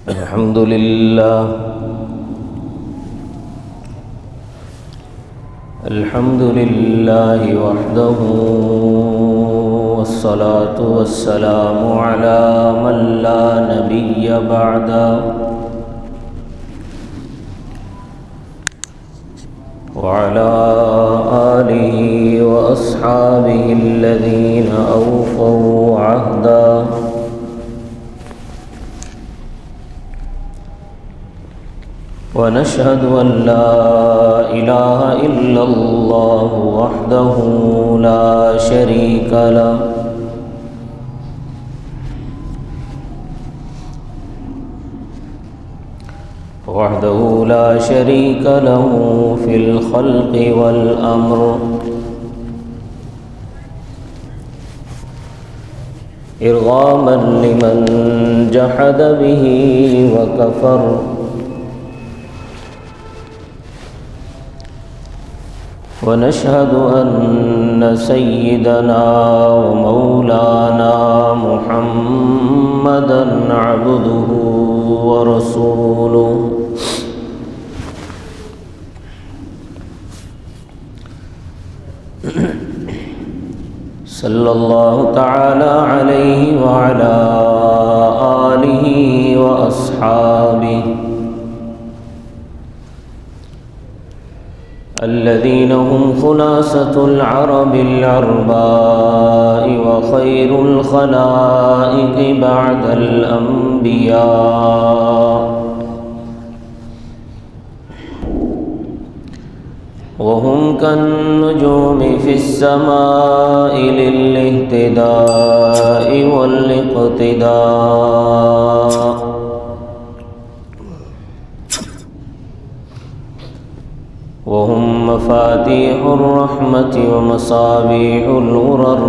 الحمد لله وحده، والصلاة والسلام على من لا نبي بعده، وعلى آله وأصحابه الذين أوفوا عهدا، ونشهد أن لا إله إلا الله وحده لا شريك له، في الخلق والأمر، إرغاما لمن جحد به وكفر، ونشهد أن سيدنا ومولانا محمدًا عبده ورسوله، صلى الله تعالى عليه وعلى آله وأصحابه الذين هم خلاصة العرب العرباء، وخير الخلائق بعد الأنبياء، وهم كالنجوم في السماء للاهتداء والاقتداء، وهم مفاتيح الرحمة ومصابيح الغرر،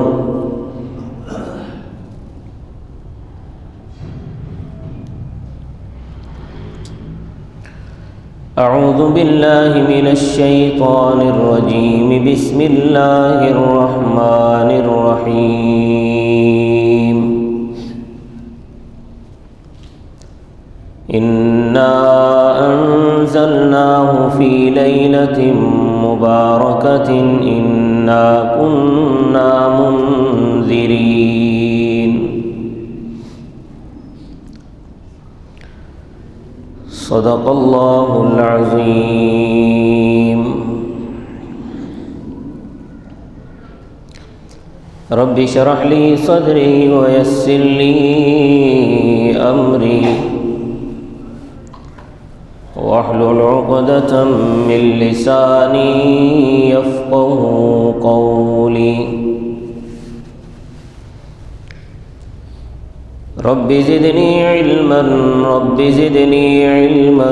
أعوذ بالله من الشيطان الرجيم، بسم الله الرحمن الرحيم، إنا أنزلناه في ليلة مباركة إنا كنا منذرين، صدق الله العظيم. رب اشرح لي صدري ويسر لي أمري، واحلل عقدة من لساني يفقه قولي، رب زدني علما، رب زدني علما،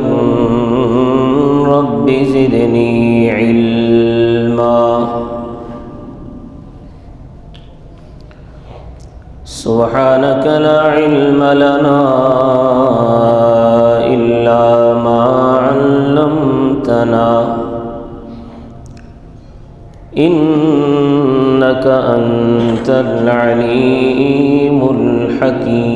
رب زدني علما. سبحانك لا علم لنا إلا ما علمتنا، إنك أنت العليم الحكيم.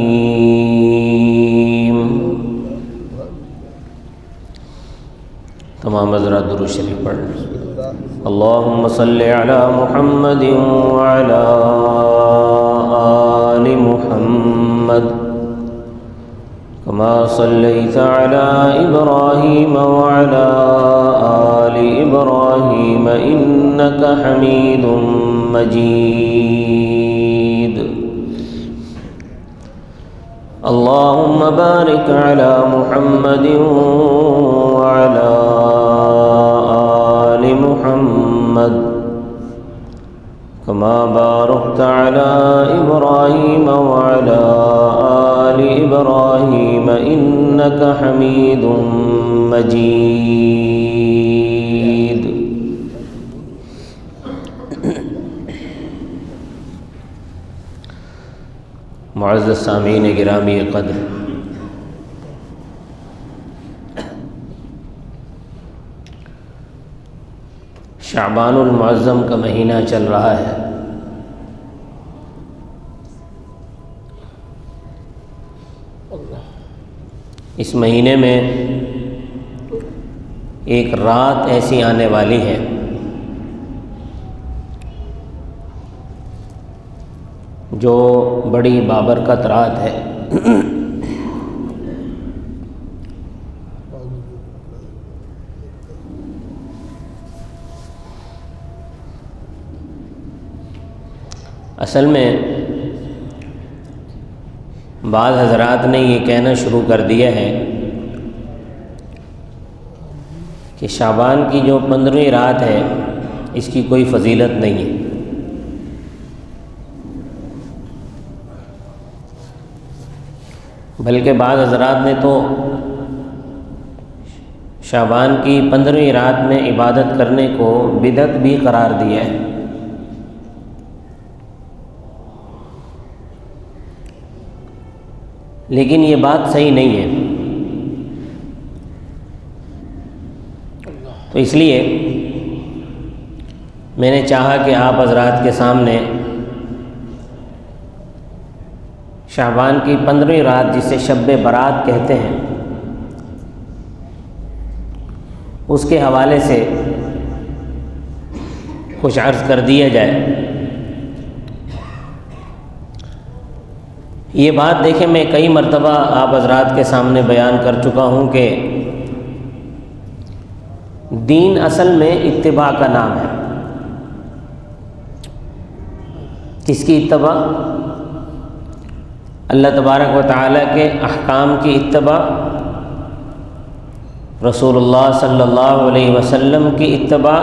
تمام حضرات درود شریف پڑھ لیں. اللهم صل على محمد وعلى آل محمد كما صليت على إبراهيم وعلى آل إبراهيم إنك حميد مجيد. اللهم بارك على محمد وعلى آل محمد كما باركت على إبراهيم وعلى آل إبراهيم إنك حميد مجيد. معزز سامعین گرامی قدر، شعبان المعظم کا مہینہ چل رہا ہے. اس مہینے میں ایک رات ایسی آنے والی ہے جو بڑی بابرکت رات ہے۔ اصل میں بعض حضرات نے یہ کہنا شروع کر دیا ہے کہ شعبان کی جو 15ویں رات ہے اس کی کوئی فضیلت نہیں ہے، بلکہ بعض حضرات نے تو شعبان کی 15ویں رات میں عبادت کرنے کو بدعت بھی قرار دیا ہے۔ لیکن یہ بات صحیح نہیں ہے، تو اس لیے میں نے چاہا کہ آپ حضرات کے سامنے شعبان کی 15ویں رات جسے شب برات کہتے ہیں اس کے حوالے سے کچھ عرض کر دیا جائے۔ یہ بات دیکھیں میں کئی مرتبہ آپ حضرات کے سامنے بیان کر چکا ہوں کہ دین اصل میں اتباع کا نام ہے۔ کس کی اتباع؟ اللہ تبارک و تعالیٰ کے احکام کی اتباع، رسول اللہ صلی اللہ علیہ وسلم کی اتباع،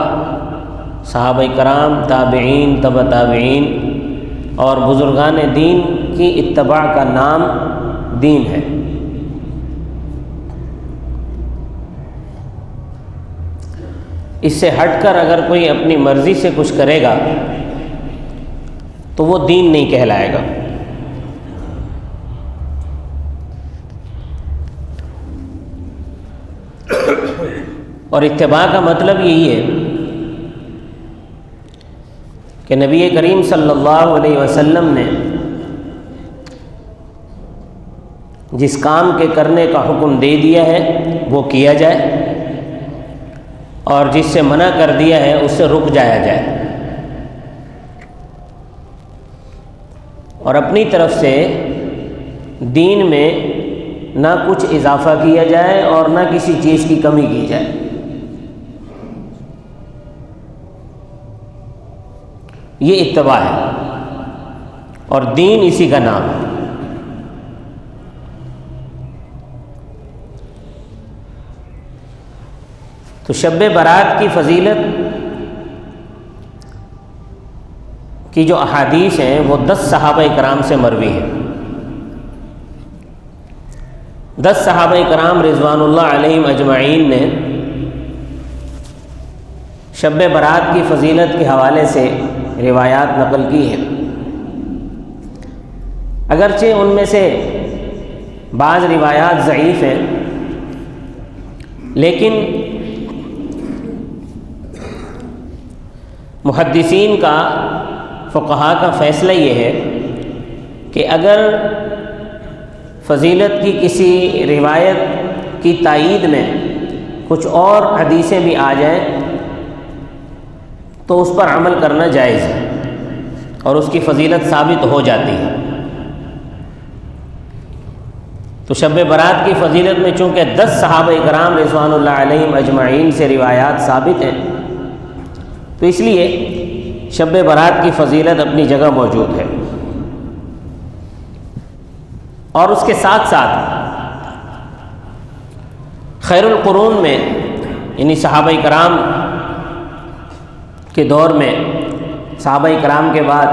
صحابہ کرام، تابعین، تبع تابعین اور بزرگان دین کی اتباع کا نام دین ہے۔ اس سے ہٹ کر اگر کوئی اپنی مرضی سے کچھ کرے گا تو وہ دین نہیں کہلائے گا۔ اور اتباع کا مطلب یہی ہے کہ نبی کریم صلی اللہ علیہ وسلم نے جس کام کے کرنے کا حکم دے دیا ہے وہ کیا جائے، اور جس سے منع کر دیا ہے اس سے رک جایا جائے، اور اپنی طرف سے دین میں نہ کچھ اضافہ کیا جائے اور نہ کسی چیز کی کمی کی جائے۔ یہ اتباع ہے اور دین اسی کا نام ہے۔ تو شب برات کی فضیلت کی جو احادیث ہیں وہ 10 صحابہ کرام سے مروی ہیں۔ 10 صحابہ کرام رضوان اللہ علیہم اجمعین نے شب برات کی فضیلت کے حوالے سے روایات نقل کی ہیں۔ اگرچہ ان میں سے بعض روایات ضعیف ہیں، لیکن محدثین کا، فقہاء کا فیصلہ یہ ہے کہ اگر فضیلت کی کسی روایت کی تائید میں کچھ اور حدیثیں بھی آ جائیں تو اس پر عمل کرنا جائز ہے اور اس کی فضیلت ثابت ہو جاتی ہے۔ تو شب برات کی فضیلت میں چونکہ 10 صحابہ کرام رضوان اللہ علیہم اجمعین سے روایات ثابت ہیں، تو اس لیے شب برات کی فضیلت اپنی جگہ موجود ہے۔ اور اس کے ساتھ ساتھ خیر القرون میں، یعنی صحابہ کرام کے دور میں، صحابہ کرام کے بعد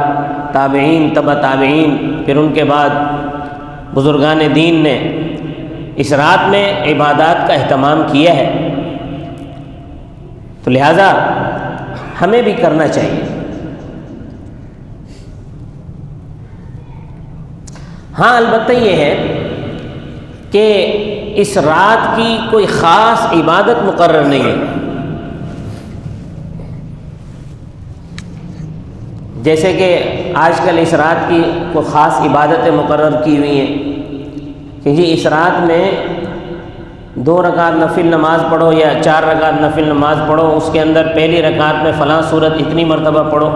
تابعین، تبع تابعین، پھر ان کے بعد بزرگان دین نے اس رات میں عبادات کا اہتمام کیا ہے، تو لہٰذا ہمیں بھی کرنا چاہیے۔ ہاں البتہ یہ ہے کہ اس رات کی کوئی خاص عبادت مقرر نہیں ہے، جیسے کہ آج کل اس رات کی کوئی خاص عبادتیں مقرر کی ہوئی ہیں کہ جی اس رات میں 2 رکعت نفل نماز پڑھو یا 4 رکعت نفل نماز پڑھو، اس کے اندر پہلی رکعت میں فلاں صورت اتنی مرتبہ پڑھو،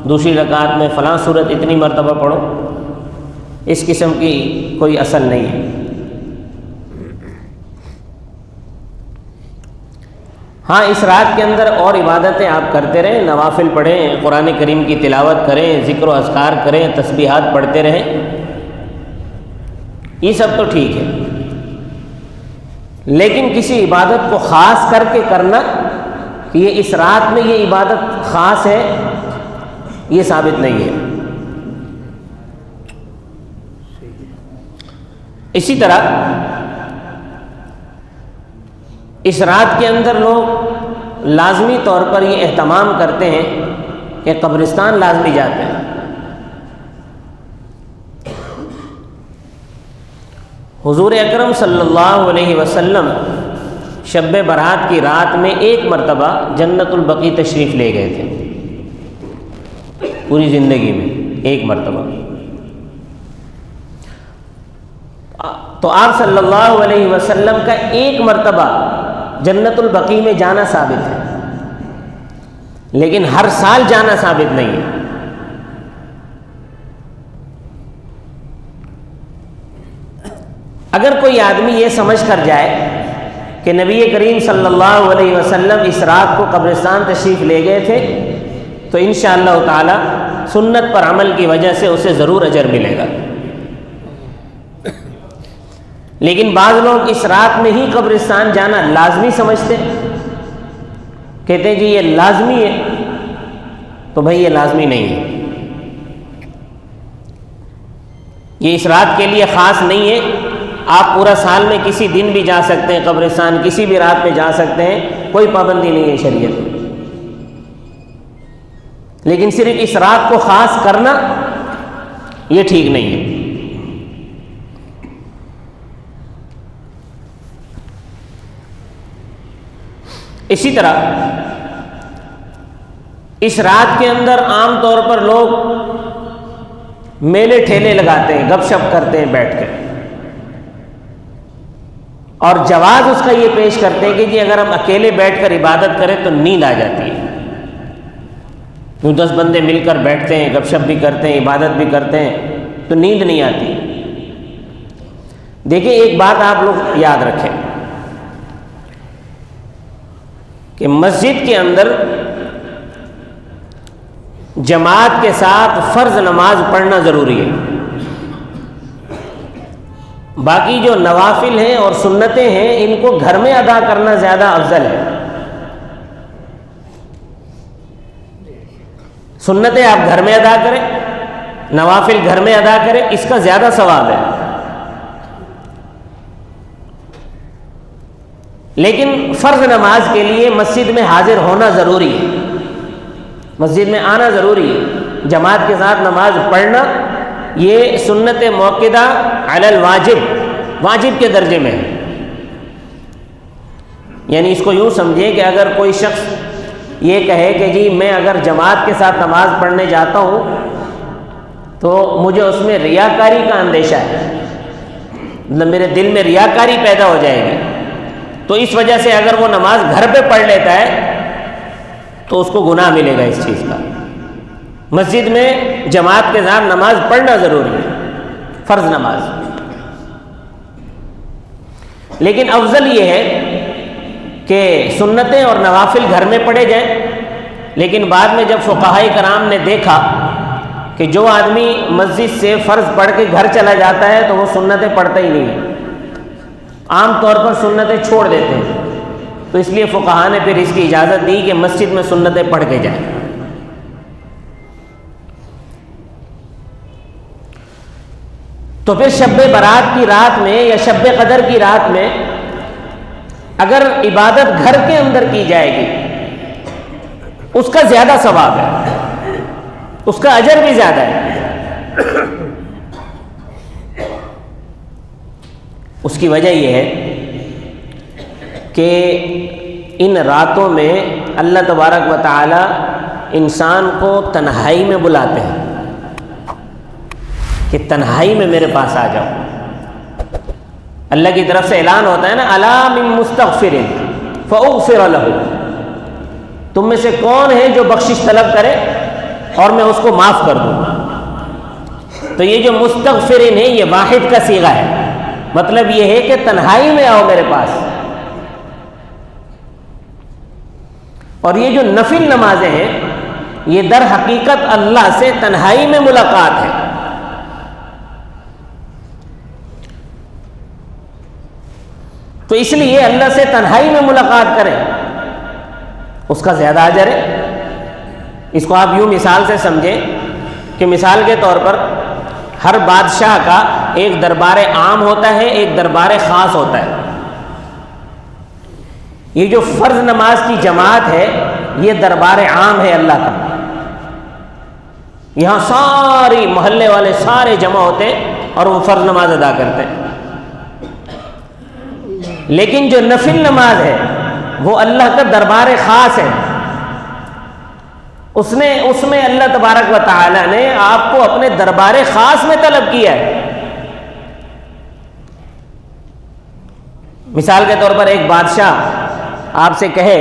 دوسری رکعت میں فلاں صورت اتنی مرتبہ پڑھو، اس قسم کی کوئی اصل نہیں ہے۔ ہاں، اس رات کے اندر اور عبادتیں آپ کرتے رہیں، نوافل پڑھیں، قرآن کریم کی تلاوت کریں، ذکر و اذکار کریں، تسبیحات پڑھتے رہیں، یہ سب تو ٹھیک ہے، لیکن کسی عبادت کو خاص کر کے کرنا کہ یہ اس رات میں یہ عبادت خاص ہے، یہ ثابت نہیں ہے۔ اسی طرح اس رات کے اندر لوگ لازمی طور پر یہ اہتمام کرتے ہیں کہ قبرستان لازمی جاتے ہیں۔ حضور اکرم صلی اللہ علیہ وسلم شب برات کی رات میں 1 مرتبہ جنت البقیع تشریف لے گئے تھے، پوری زندگی میں 1 مرتبہ۔ تو آپ صلی اللہ علیہ وسلم کا 1 مرتبہ جنت البقیع میں جانا ثابت ہے، لیکن ہر سال جانا ثابت نہیں ہے۔ اگر کوئی آدمی یہ سمجھ کر جائے کہ نبی کریم صلی اللہ علیہ وسلم اس رات کو قبرستان تشریف لے گئے تھے تو انشاءاللہ تعالی سنت پر عمل کی وجہ سے اسے ضرور اجر ملے گا، لیکن بعض لوگ اس رات میں ہی قبرستان جانا لازمی سمجھتے، کہتے ہیں جی یہ لازمی ہے، تو بھائی یہ لازمی نہیں ہے، یہ اس رات کے لیے خاص نہیں ہے۔ آپ پورا سال میں کسی دن بھی جا سکتے ہیں قبرستان، کسی بھی رات میں جا سکتے ہیں، کوئی پابندی نہیں ہے شریعت میں، لیکن صرف اس رات کو خاص کرنا یہ ٹھیک نہیں ہے۔ اسی طرح اس رات کے اندر عام طور پر لوگ میلے ٹھیلے لگاتے ہیں، گپ شپ کرتے ہیں بیٹھ کر، اور جواز اس کا یہ پیش کرتے ہیں کہ جی اگر ہم اکیلے بیٹھ کر عبادت کریں تو نیند آ جاتی ہے، 10 بندے مل کر بیٹھتے ہیں، گپ شپ بھی کرتے ہیں، عبادت بھی کرتے ہیں تو نیند نہیں آتی۔ دیکھیں ایک بات آپ لوگ یاد رکھیں کہ مسجد کے اندر جماعت کے ساتھ فرض نماز پڑھنا ضروری ہے، باقی جو نوافل ہیں اور سنتیں ہیں ان کو گھر میں ادا کرنا زیادہ افضل ہے۔ سنتیں آپ گھر میں ادا کریں، نوافل گھر میں ادا کریں، اس کا زیادہ ثواب ہے، لیکن فرض نماز کے لیے مسجد میں حاضر ہونا ضروری ہے، مسجد میں آنا ضروری ہے، جماعت کے ساتھ نماز پڑھنا یہ سنت موقدہ علی الواجب، واجب کے درجے میں ہے۔ یعنی اس کو یوں سمجھیں کہ اگر کوئی شخص یہ کہے کہ جی میں اگر جماعت کے ساتھ نماز پڑھنے جاتا ہوں تو مجھے اس میں ریاکاری کا اندیشہ ہے، مطلب میرے دل میں ریاکاری پیدا ہو جائے گی، تو اس وجہ سے اگر وہ نماز گھر پہ پڑھ لیتا ہے تو اس کو گناہ ملے گا اس چیز کا۔ مسجد میں جماعت کے ساتھ نماز پڑھنا ضروری ہے، فرض نماز، لیکن افضل یہ ہے کہ سنتیں اور نوافل گھر میں پڑھے جائیں۔ لیکن بعد میں جب فقہاء کرام نے دیکھا کہ جو آدمی مسجد سے فرض پڑھ کے گھر چلا جاتا ہے تو وہ سنتیں پڑھتا ہی نہیں ہے، عام طور پر سنتیں چھوڑ دیتے ہیں، تو اس لیے فقہاء نے پھر اس کی اجازت دی کہ مسجد میں سنتیں پڑھ کے جائیں۔ تو پھر شب برات کی رات میں یا شب قدر کی رات میں اگر عبادت گھر کے اندر کی جائے گی اس کا زیادہ ثواب ہے، اس کا اجر بھی زیادہ ہے۔ اس کی وجہ یہ ہے کہ ان راتوں میں اللہ تبارک و تعالی انسان کو تنہائی میں بلاتے ہیں کہ تنہائی میں میرے پاس آ جاؤ، اللہ کی طرف سے اعلان ہوتا ہے نا، الا من مستغفر فاغفر له، تم میں سے کون ہے جو بخشش طلب کرے اور میں اس کو معاف کر دوں. تو یہ جو مستغفرین ہے یہ واحد کا صیغہ ہے، مطلب یہ ہے کہ تنہائی میں آؤ میرے پاس. اور یہ جو نفل نمازیں ہیں یہ در حقیقت اللہ سے تنہائی میں ملاقات ہے. تو اس لیے اللہ سے تنہائی میں ملاقات کریں، اس کا زیادہ اجر ہے. اس کو آپ یوں مثال سے سمجھیں کہ مثال کے طور پر ہر بادشاہ کا ایک دربار عام ہوتا ہے، ایک دربار خاص ہوتا ہے. یہ جو فرض نماز کی جماعت ہے یہ دربار عام ہے اللہ کا. یہاں ساری محلے والے سارے جمع ہوتے اور وہ فرض نماز ادا کرتے ہیں. لیکن جو نفل نماز ہے وہ اللہ کا دربار خاص ہے. اس میں اللہ تبارک و تعالی نے آپ کو اپنے دربار خاص میں طلب کیا ہے. مثال کے طور پر ایک بادشاہ آپ سے کہے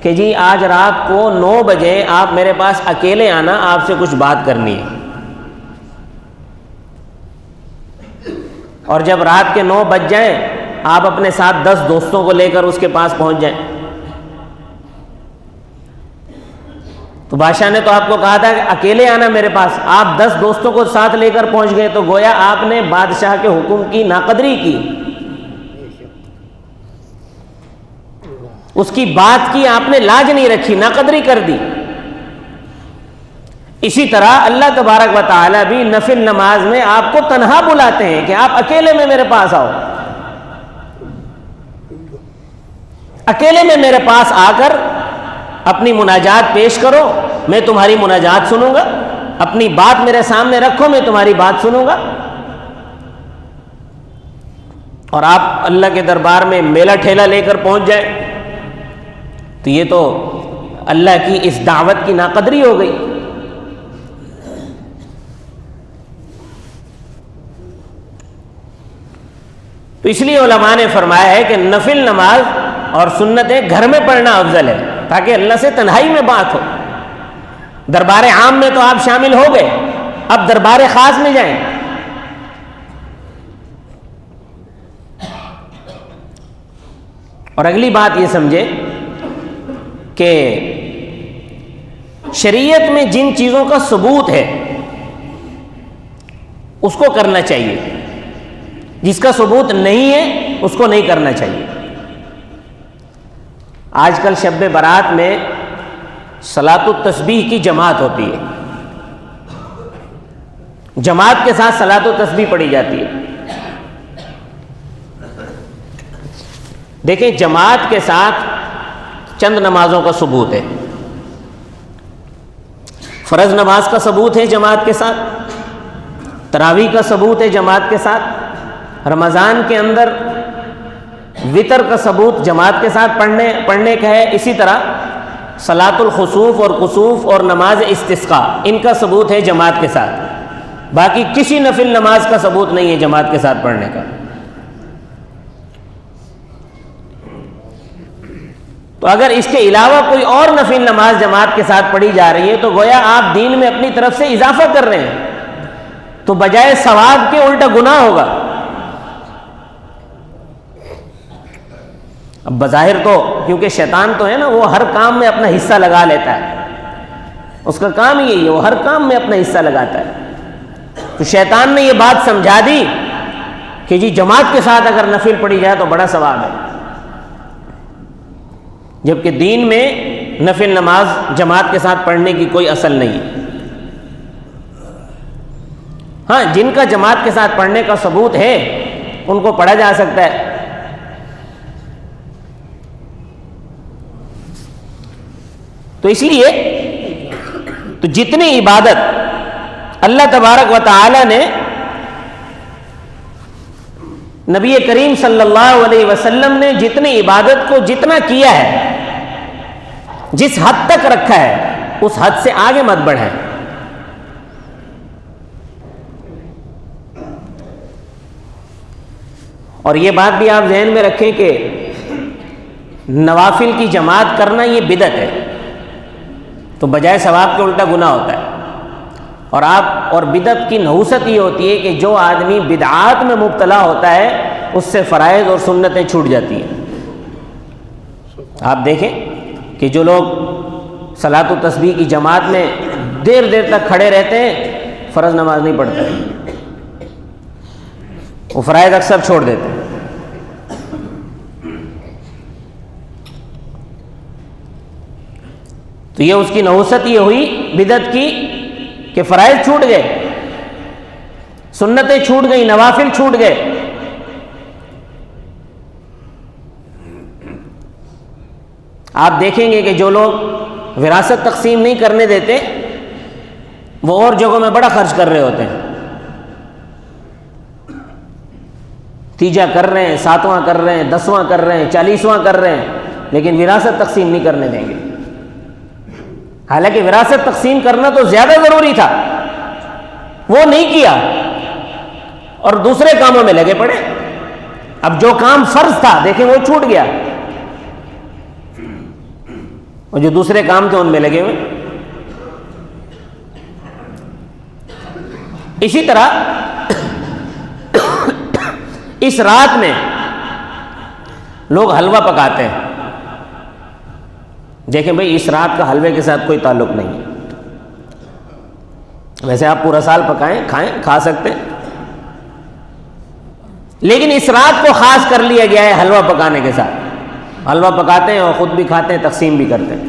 کہ جی آج رات کو 9 بجے آپ میرے پاس اکیلے آنا، آپ سے کچھ بات کرنی ہے. اور جب رات کے 9 بج جائیں آپ اپنے ساتھ 10 دوستوں کو لے کر اس کے پاس پہنچ جائیں. تو بادشاہ نے تو آپ کو کہا تھا کہ اکیلے آنا میرے پاس، آپ 10 دوستوں کو ساتھ لے کر پہنچ گئے، تو گویا آپ نے بادشاہ کے حکم کی ناقدری کی، اس کی بات کی آپ نے لاج نہیں رکھی، ناقدری کر دی. اسی طرح اللہ تبارک و تعالی بھی نفل نماز میں آپ کو تنہا بلاتے ہیں کہ آپ اکیلے میں میرے پاس آؤ، اکیلے میں میرے پاس آ کر اپنی مناجات پیش کرو، میں تمہاری مناجات سنوں گا. اپنی بات میرے سامنے رکھو، میں تمہاری بات سنوں گا. اور آپ اللہ کے دربار میں میلہ ٹھیلا لے کر پہنچ جائیں تو یہ تو اللہ کی اس دعوت کی ناقدری ہو گئی. تو اس لیے علماء نے فرمایا ہے کہ نفل نماز اور سنتیں گھر میں پڑھنا افضل ہے تاکہ اللہ سے تنہائی میں بات ہو. دربار عام میں تو آپ شامل ہو گئے، اب دربار خاص میں جائیں. اور اگلی بات یہ سمجھے کہ شریعت میں جن چیزوں کا ثبوت ہے اس کو کرنا چاہیے، جس کا ثبوت نہیں ہے اس کو نہیں کرنا چاہیے. آج کل شب برات میں صلاۃ التسبیح کی جماعت ہوتی ہے، جماعت کے ساتھ صلاۃ التسبیح پڑھی جاتی ہے. دیکھیں جماعت کے ساتھ چند نمازوں کا ثبوت ہے. فرض نماز کا ثبوت ہے جماعت کے ساتھ، تراویح کا ثبوت ہے جماعت کے ساتھ، رمضان کے اندر وطر کا ثبوت جماعت کے ساتھ پڑھنے کا ہے. اسی طرح صلاۃ الخسوف اور کسوف اور نماز استسقاء ان کا ثبوت ہے جماعت کے ساتھ. باقی کسی نفل نماز کا ثبوت نہیں ہے جماعت کے ساتھ پڑھنے کا. تو اگر اس کے علاوہ کوئی اور نفل نماز جماعت کے ساتھ پڑھی جا رہی ہے تو گویا آپ دین میں اپنی طرف سے اضافہ کر رہے ہیں، تو بجائے ثواب کے الٹا گناہ ہوگا. اب بظاہر تو کیونکہ شیطان تو ہے نا، وہ ہر کام میں اپنا حصہ لگا لیتا ہے، اس کا کام ہی یہی ہے، وہ ہر کام میں اپنا حصہ لگاتا ہے. تو شیطان نے یہ بات سمجھا دی کہ جی جماعت کے ساتھ اگر نفل پڑھی جائے تو بڑا ثواب ہے، جبکہ دین میں نفل نماز جماعت کے ساتھ پڑھنے کی کوئی اصل نہیں ہے. ہاں جن کا جماعت کے ساتھ پڑھنے کا ثبوت ہے ان کو پڑھا جا سکتا ہے. تو اس لیے تو جتنی عبادت اللہ تبارک و تعالی نے نبی کریم صلی اللہ علیہ وسلم نے جتنی عبادت کو جتنا کیا ہے، جس حد تک رکھا ہے اس حد سے آگے مت بڑھیں. اور یہ بات بھی آپ ذہن میں رکھیں کہ نوافل کی جماعت کرنا یہ بدعت ہے، تو بجائے ثواب کے الٹا گناہ ہوتا ہے۔ اور بدعت کی نحوست یہ ہوتی ہے کہ جو آدمی بدعات میں مبتلا ہوتا ہے اس سے فرائض اور سنتیں چھوٹ جاتی ہیں۔ آپ دیکھیں کہ جو لوگ صلاۃ و تسبیح کی جماعت میں دیر تک کھڑے رہتے ہیں، فرض نماز نہیں پڑھتے، وہ فرائض اکثر چھوڑ دیتے ہیں۔ تو یہ اس کی نحوست یہ ہوئی بدعت کی کہ فرائض چھوٹ گئے، سنتیں چھوٹ گئی، نوافل چھوٹ گئے۔ آپ دیکھیں گے کہ جو لوگ وراثت تقسیم نہیں کرنے دیتے وہ اور جگہوں میں بڑا خرچ کر رہے ہوتے ہیں، تیجا کر رہے ہیں، 7واں کر رہے ہیں، 10واں کر رہے ہیں، 40واں کر رہے ہیں، لیکن وراثت تقسیم نہیں کرنے دیں گے۔ حالانکہ وراثت تقسیم کرنا تو زیادہ ضروری تھا، وہ نہیں کیا اور دوسرے کاموں میں لگے پڑے۔ اب جو کام فرض تھا دیکھیں وہ چھوٹ گیا، اور جو دوسرے کام تھے ان میں لگے ہوئے۔ اسی طرح اس رات میں لوگ حلوہ پکاتے ہیں۔ دیکھیں بھئی اس رات کا حلوے کے ساتھ کوئی تعلق نہیں ہے، ویسے آپ پورا سال پکائیں، کھائیں، کھا سکتے ہیں، لیکن اس رات کو خاص کر لیا گیا ہے حلوہ پکانے کے ساتھ۔ حلوہ پکاتے ہیں اور خود بھی کھاتے ہیں، تقسیم بھی کرتے ہیں،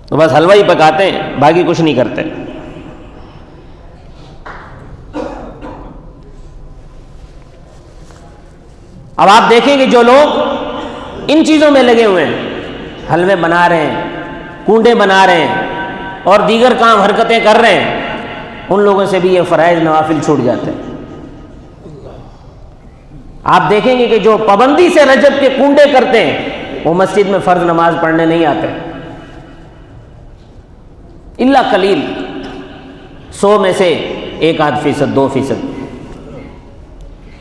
تو بس حلوہ ہی پکاتے ہیں، باقی کچھ نہیں کرتے۔ اب آپ دیکھیں کہ جو لوگ ان چیزوں میں لگے ہوئے ہیں، حلوے بنا رہے ہیں، کونڈے بنا رہے ہیں اور دیگر کام حرکتیں کر رہے ہیں، ان لوگوں سے بھی یہ فرائض نوافل چھوٹ جاتے ہیں۔ آپ دیکھیں گے کہ جو پابندی سے رجب کے کونڈے کرتے ہیں وہ مسجد میں فرض نماز پڑھنے نہیں آتے، الا قلیل، 100 میں سے 1-2%، 2%۔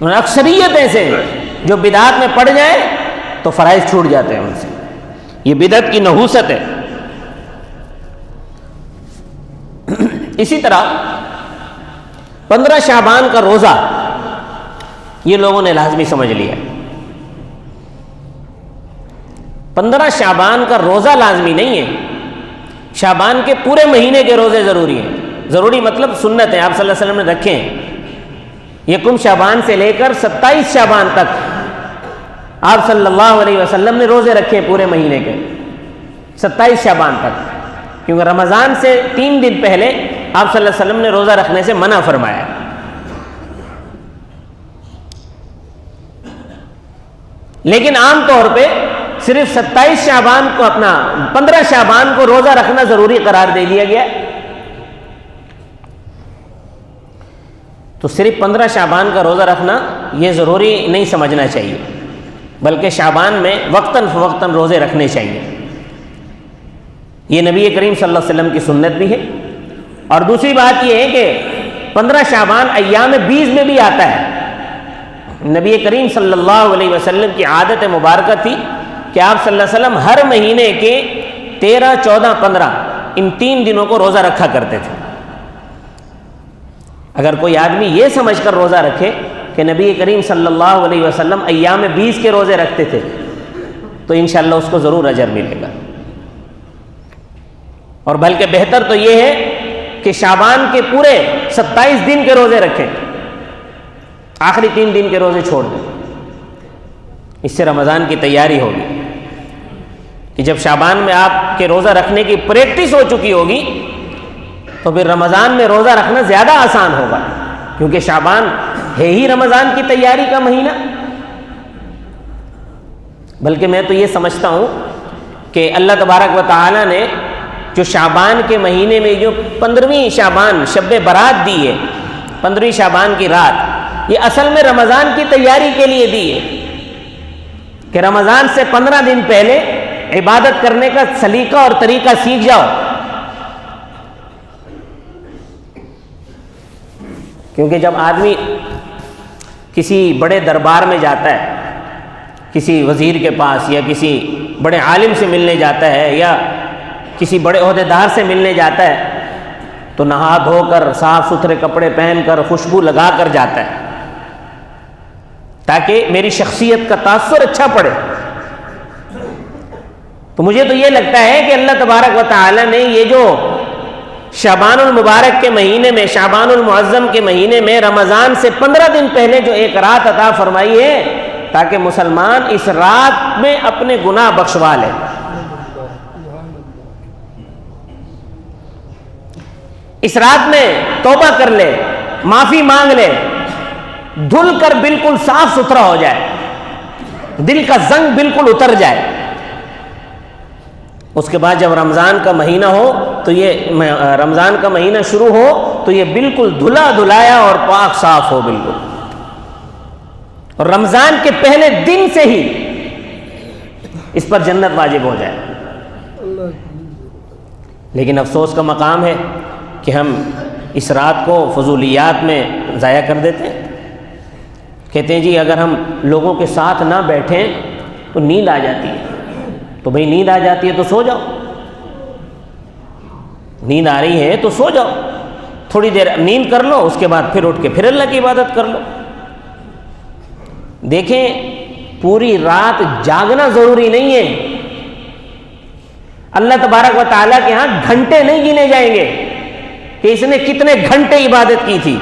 اور اکثریت ایسے ہیں جو بدعات میں پڑ جائیں تو فرائض چھوٹ جاتے ہیں ان سے۔ یہ بدعت کی نحوست ہے۔ اسی طرح 15 شعبان کا روزہ یہ لوگوں نے لازمی سمجھ لیا۔ 15 شعبان کا روزہ لازمی نہیں ہے، شعبان کے پورے مہینے کے روزے ضروری ہیں۔ ضروری مطلب سنت ہے، آپ صلی اللہ علیہ وسلم نے رکھے ہیں۔ یکم شعبان سے لے کر 27 شعبان تک آپ صلی اللہ علیہ وسلم نے روزے رکھے پورے مہینے کے، 27 شعبان تک، کیونکہ رمضان سے 3 دن پہلے آپ صلی اللہ علیہ وسلم نے روزہ رکھنے سے منع فرمایا۔ لیکن عام طور پہ صرف 27 شعبان کو 15 شعبان کو روزہ رکھنا ضروری قرار دے دیا گیا۔ تو صرف 15 شعبان کا روزہ رکھنا یہ ضروری نہیں سمجھنا چاہیے، بلکہ شعبان میں وقتاً فوقتاً روزے رکھنے چاہیے۔ یہ نبی کریم صلی اللہ علیہ وسلم کی سنت بھی ہے۔ اور دوسری بات یہ ہے کہ 15 شعبان ایام 20 میں بھی آتا ہے۔ نبی کریم صلی اللہ علیہ وسلم کی عادت مبارکہ تھی کہ آپ صلی اللہ علیہ وسلم ہر مہینے کے 13، 14، 15 ان 3 دنوں کو روزہ رکھا کرتے تھے۔ اگر کوئی آدمی یہ سمجھ کر روزہ رکھے کہ نبی کریم صلی اللہ علیہ وسلم ایام 20 کے روزے رکھتے تھے تو انشاءاللہ اس کو ضرور اجر ملے گا۔ اور بلکہ بہتر تو یہ ہے کہ شعبان کے پورے 27 دن کے روزے رکھیں، آخری 3 دن کے روزے چھوڑ دیں۔ اس سے رمضان کی تیاری ہوگی کہ جب شعبان میں آپ کے روزہ رکھنے کی پریکٹس ہو چکی ہوگی تو پھر رمضان میں روزہ رکھنا زیادہ آسان ہوگا، کیونکہ شعبان ہے ہی رمضان کی تیاری کا مہینہ۔ بلکہ میں تو یہ سمجھتا ہوں کہ اللہ تبارک و تعالی نے جو شعبان کے مہینے میں جو 15ویں شعبان شب برات دی ہے، 15ویں شعبان کی رات، یہ اصل میں رمضان کی تیاری کے لیے دی ہے کہ رمضان سے 15 دن پہلے عبادت کرنے کا سلیقہ اور طریقہ سیکھ جاؤ۔ کیونکہ جب آدمی کسی بڑے دربار میں جاتا ہے، کسی وزیر کے پاس یا کسی بڑے عالم سے ملنے جاتا ہے یا کسی بڑے عہدیدار سے ملنے جاتا ہے تو نہا دھو کر صاف ستھرے کپڑے پہن کر خوشبو لگا کر جاتا ہے تاکہ میری شخصیت کا تاثر اچھا پڑے۔ تو مجھے تو یہ لگتا ہے کہ اللہ تبارک و تعالی نے یہ جو شعبان المبارک کے مہینے میں، شعبان المعظم کے مہینے میں رمضان سے 15 دن پہلے جو ایک رات عطا فرمائی ہے تاکہ مسلمان اس رات میں اپنے گناہ بخشوا لے۔ اس رات میں توبہ کر لے، معافی مانگ لے، دھل کر بالکل صاف ستھرا ہو جائے، دل کا زنگ بالکل اتر جائے۔ اس کے بعد جب رمضان کا مہینہ ہو تو یہ رمضان کا مہینہ شروع ہو تو یہ بالکل دھلا دھلایا اور پاک صاف ہو بالکل، اور رمضان کے پہلے دن سے ہی اس پر جنت واجب ہو جائے۔ لیکن افسوس کا مقام ہے کہ ہم اس رات کو فضولیات میں ضائع کر دیتے ہیں۔ کہتے ہیں جی اگر ہم لوگوں کے ساتھ نہ بیٹھیں تو نیند آ جاتی ہے، تو بھئی نیند آ جاتی ہے تو سو جاؤ، نیند آ رہی ہے تو سو جاؤ، تھوڑی دیر نیند کر لو، اس کے بعد پھر اٹھ کے پھر اللہ کی عبادت کر لو۔ دیکھیں پوری رات جاگنا ضروری نہیں ہے، اللہ تبارک و تعالیٰ کے ہاں گھنٹے نہیں گنے جائیں گے کہ اس نے کتنے گھنٹے عبادت کی تھی۔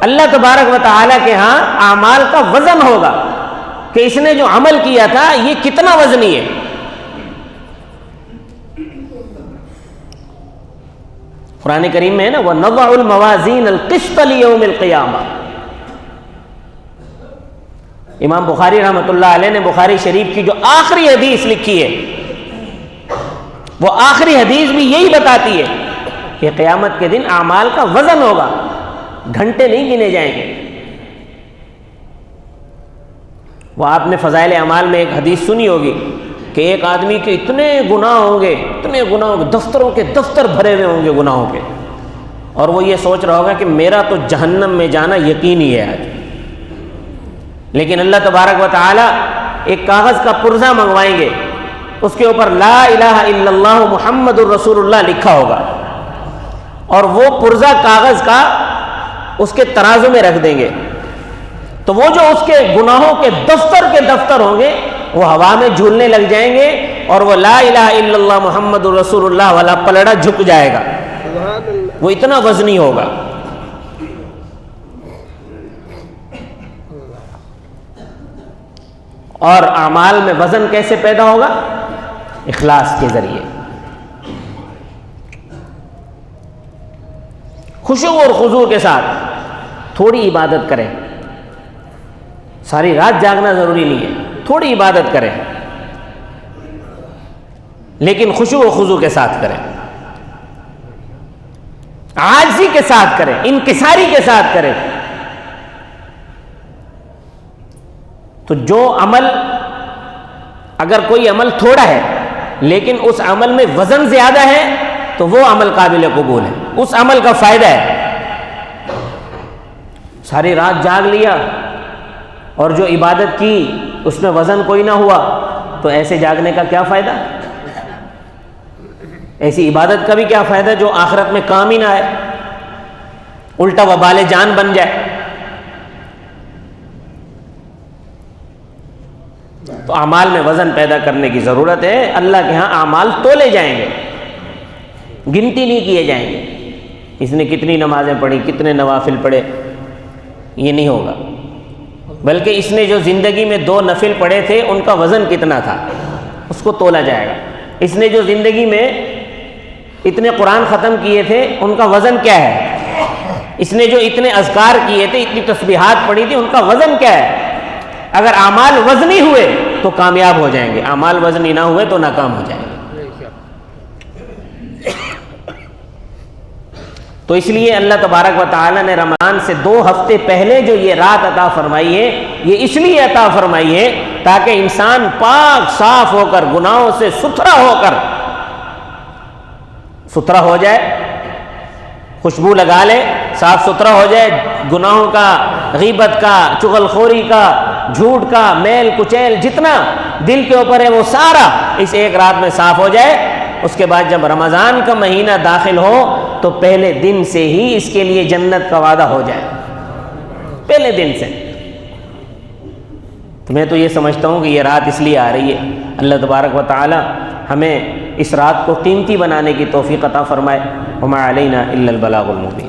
اللہ تبارک و تعالیٰ کے ہاں اعمال کا وزن ہوگا کہ اس نے جو عمل کیا تھا یہ کتنا وزنی ہے۔ قرآن کریم میں ہے نا وَنَضَعُ الْمَوَازِينَ الْقِسْطَ لِيَوْمِ الْقِيَامَةِ۔ امام بخاری رحمۃ اللہ علیہ نے بخاری شریف کی جو آخری حدیث لکھی ہے وہ آخری حدیث بھی یہی بتاتی ہے کہ قیامت کے دن اعمال کا وزن ہوگا، گھنٹے نہیں گنے جائیں گے۔ وہ آپ نے فضائل اعمال میں ایک حدیث سنی ہوگی کہ ایک آدمی کے اتنے گناہ ہوں گے، دفتروں کے دفتر بھرے ہوئے ہوں گے گناہوں کے، اور وہ یہ سوچ رہا ہوگا کہ میرا تو جہنم میں جانا یقینی ہے آج۔ لیکن اللہ تبارک و تعالی ایک کاغذ کا پرزہ منگوائیں گے، اس کے اوپر لا الہ الا اللہ محمد الرسول اللہ لکھا ہوگا، اور وہ پرزہ کاغذ کا اس کے ترازو میں رکھ دیں گے، تو وہ جو اس کے گناہوں کے دفتر ہوں گے وہ ہوا میں جھولنے لگ جائیں گے، اور وہ لا الہ الا اللہ محمد الرسول اللہ والا پلڑا جھک جائے گا، وہ اتنا وزنی ہوگا۔ اور اعمال میں وزن کیسے پیدا ہوگا؟ اخلاص کے ذریعے، خشوع اور خضوع کے ساتھ تھوڑی عبادت کریں، ساری رات جاگنا ضروری نہیں ہے، تھوڑی عبادت کریں لیکن خشوع و خضوع کے ساتھ کریں، عاجزی کے ساتھ کریں، انکساری کے ساتھ کریں۔ تو جو عمل، اگر کوئی عمل تھوڑا ہے لیکن اس عمل میں وزن زیادہ ہے تو وہ عمل قابل قبول ہے، اس عمل کا فائدہ ہے۔ ساری رات جاگ لیا اور جو عبادت کی اس میں وزن کوئی نہ ہوا تو ایسے جاگنے کا کیا فائدہ؟ ایسی عبادت کا بھی کیا فائدہ جو آخرت میں کام ہی نہ آئے، الٹا وبال جان بن جائے۔ تو اعمال میں وزن پیدا کرنے کی ضرورت ہے۔ اللہ کے ہاں اعمال تولے جائیں گے، گنتی نہیں کیے جائیں گے، اس نے کتنی نمازیں پڑھی، کتنے نوافل پڑھے، یہ نہیں ہوگا، بلکہ اس نے جو زندگی میں 2 نفل پڑھے تھے ان کا وزن کتنا تھا اس کو تولا جائے گا۔ اس نے جو زندگی میں اتنے قرآن ختم کیے تھے ان کا وزن کیا ہے، اس نے جو اتنے اذکار کیے تھے، اتنی تسبیحات پڑھی تھی، ان کا وزن کیا ہے۔ اگر اعمال وزنی ہوئے تو کامیاب ہو جائیں گے، اعمال وزنی نہ ہوئے تو ناکام ہو جائیں گے۔ تو اس لیے اللہ تبارک و تعالی نے رمضان سے 2 ہفتے پہلے جو یہ رات عطا فرمائی ہے، یہ اس لیے عطا فرمائی ہے تاکہ انسان پاک صاف ہو کر، گناہوں سے ستھرا ہو کر ستھرا ہو جائے، خوشبو لگا لے، صاف ستھرا ہو جائے گناہوں کا، غیبت کا، چغل خوری کا، جھوٹ کا، میل کچیل جتنا دل کے اوپر ہے وہ سارا اس ایک رات میں صاف ہو جائے۔ اس کے بعد جب رمضان کا مہینہ داخل ہو تو پہلے دن سے ہی اس کے لیے جنت کا وعدہ ہو جائے، پہلے دن سے۔ تو میں تو یہ سمجھتا ہوں کہ یہ رات اس لیے آ رہی ہے، اللہ تبارک و تعالی ہمیں اس رات کو قیمتی بنانے کی توفیق عطا فرمائے۔ وما علینا الا البلاغ المبین۔